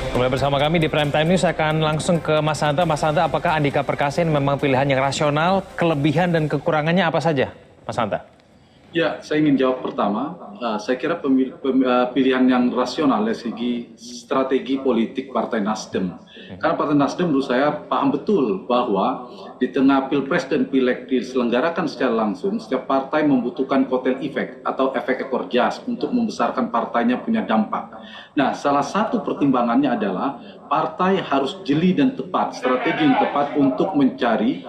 Kembali bersama kami di Prime Time News, saya akan langsung ke Mas Hanta. Mas Hanta, apakah Andika Perkasa ini memang pilihan yang rasional, kelebihan dan kekurangannya apa saja, Mas Hanta? Ya, saya ingin jawab pertama. Saya kira pilihan yang rasional dari segi strategi politik Partai Nasdem. Karena Partai Nasdem menurut saya paham betul bahwa di tengah Pilpres dan Pileg diselenggarakan secara langsung, setiap partai membutuhkan kotel efek atau efek ekor jas untuk membesarkan partainya punya dampak. Nah, salah satu pertimbangannya adalah partai harus jeli dan tepat, strategi yang tepat untuk mencari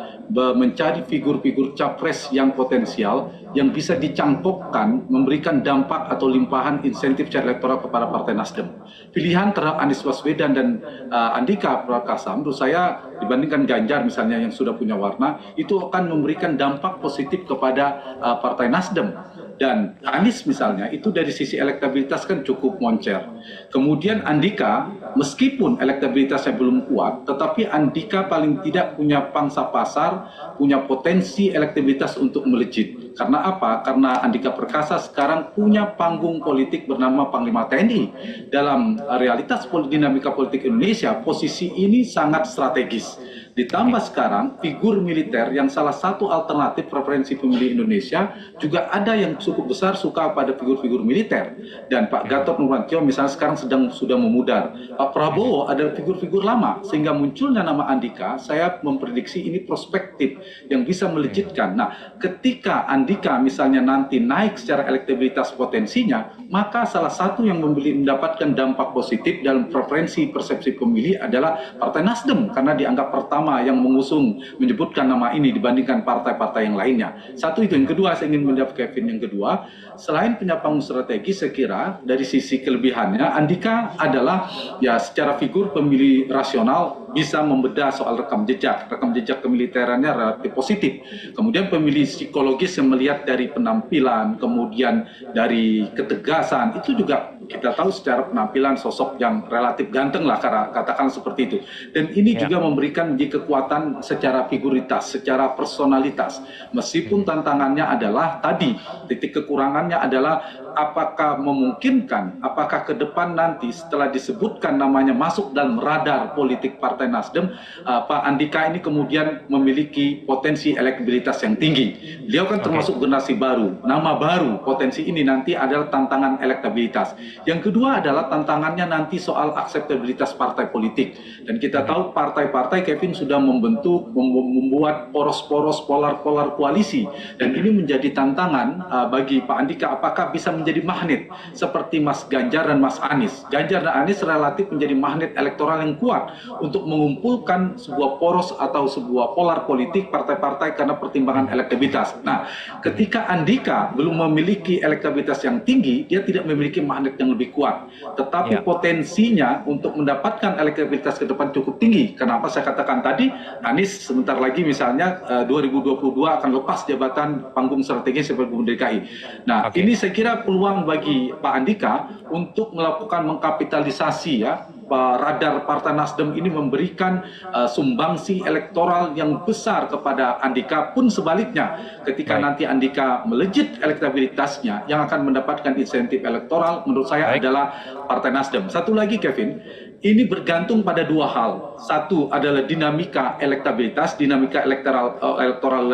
figur-figur capres yang potensial yang bisa dicangkokkan memberikan dampak atau limpahan insentif secara elektoral kepada Partai Nasdem. Pilihan terhadap Anies Baswedan dan Andika Perkasa menurut saya dibandingkan Ganjar misalnya yang sudah punya warna, itu akan memberikan dampak positif kepada Partai Nasdem. Dan Anies misalnya itu dari sisi elektabilitas kan cukup moncer. Kemudian Andika meskipun elektabilitasnya belum kuat, tetapi Andika paling tidak punya pangsa pasar, punya potensi elektabilitas untuk melejit. Karena apa? Karena Andika Perkasa sekarang punya panggung politik bernama Panglima TNI. Dalam realitas dinamika politik Indonesia, posisi ini sangat strategis. Ditambah sekarang figur militer yang salah satu alternatif preferensi pemilih Indonesia juga ada yang cukup besar suka pada figur-figur militer. Dan Pak Gatot Nurmantio misalnya sekarang sudah memudar. Pak Prabowo ada figur-figur lama sehingga munculnya nama Andika, saya memprediksi ini prospektif yang bisa melejitkan. Nah, ketika Andika misalnya nanti naik secara elektabilitas potensinya, maka salah satu yang mendapatkan dampak positif dalam preferensi persepsi pemilih adalah Partai Nasdem karena dianggap pertama yang mengusung menyebutkan nama ini dibandingkan partai-partai yang lainnya. Satu itu. Yang kedua, saya ingin menjawab Kevin, yang kedua, selain punya panggung strategi, saya kira dari sisi kelebihannya Andika adalah ya secara figur pemilih rasional bisa membedah soal rekam jejak kemiliterannya relatif positif. Kemudian pemilih psikologis yang melihat dari penampilan, kemudian dari ketegasan, itu juga kita tahu secara penampilan sosok yang relatif ganteng lah, katakan seperti itu. Dan ini juga memberikan kekuatan secara figuritas, secara personalitas. Meskipun tantangannya adalah tadi, titik kekurangannya adalah apakah memungkinkan, apakah ke depan nanti setelah disebutkan namanya masuk dalam radar politik Partai Nasdem, Pak Andika ini kemudian memiliki potensi elektabilitas yang tinggi. Beliau kan termasuk generasi baru, nama baru, potensi ini nanti adalah tantangan elektabilitas. Yang kedua adalah tantangannya nanti soal akseptabilitas partai politik. Dan kita tahu partai-partai Kevin sudah membuat poros-poros polar-polar koalisi. Dan ini menjadi tantangan bagi Pak Andika, apakah bisa menjadi magnet seperti Mas Ganjar dan Mas Anies. Ganjar dan Anies relatif menjadi magnet elektoral yang kuat untuk mengumpulkan sebuah poros atau sebuah polar politik partai-partai karena pertimbangan elektabilitas. Nah, ketika Andika belum memiliki elektabilitas yang tinggi, dia tidak memiliki magnet yang lebih kuat. Tetapi potensinya untuk mendapatkan elektabilitas ke depan cukup tinggi. Kenapa saya katakan tadi, Anies sebentar lagi misalnya 2022 akan lepas jabatan panggung strategis sebagai Gubernur DKI. Nah, ini saya kira peluang bagi Pak Andika untuk melakukan mengkapitalisasi ya, radar Partai Nasdem ini memberikan sumbangsi elektoral yang besar kepada Andika, pun sebaliknya ketika nanti Andika melejit elektabilitasnya yang akan mendapatkan insentif elektoral menurut saya adalah Partai Nasdem. Satu lagi Kevin, ini bergantung pada dua hal. Satu adalah dinamika elektabilitas, dinamika elektoral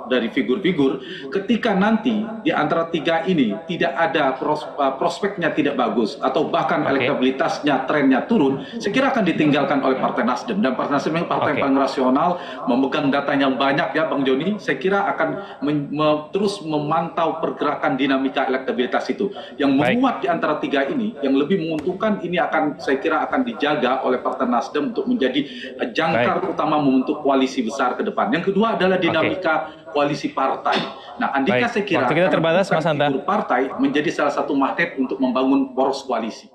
dari figur-figur. Ketika nanti di antara tiga ini tidak ada prospeknya tidak bagus atau bahkan elektabilitasnya trennya turun, saya kira akan ditinggalkan oleh Partai Nasdem. Dan Partai Nasdem yang partai paling rasional, memegang datanya banyak ya Bang Joni, saya kira akan terus memantau pergerakan dinamika elektabilitas itu. Yang menguat di antara tiga ini, yang lebih menguntungkan ini akan saya kira akan dijaga oleh Partai Nasdem untuk menjadi jangkar utama membentuk koalisi besar ke depan. Yang kedua adalah dinamika koalisi partai. Nah, Andika saya kira kita terbatas, Mas Hanta. figur partai menjadi salah satu magnet untuk membangun poros koalisi.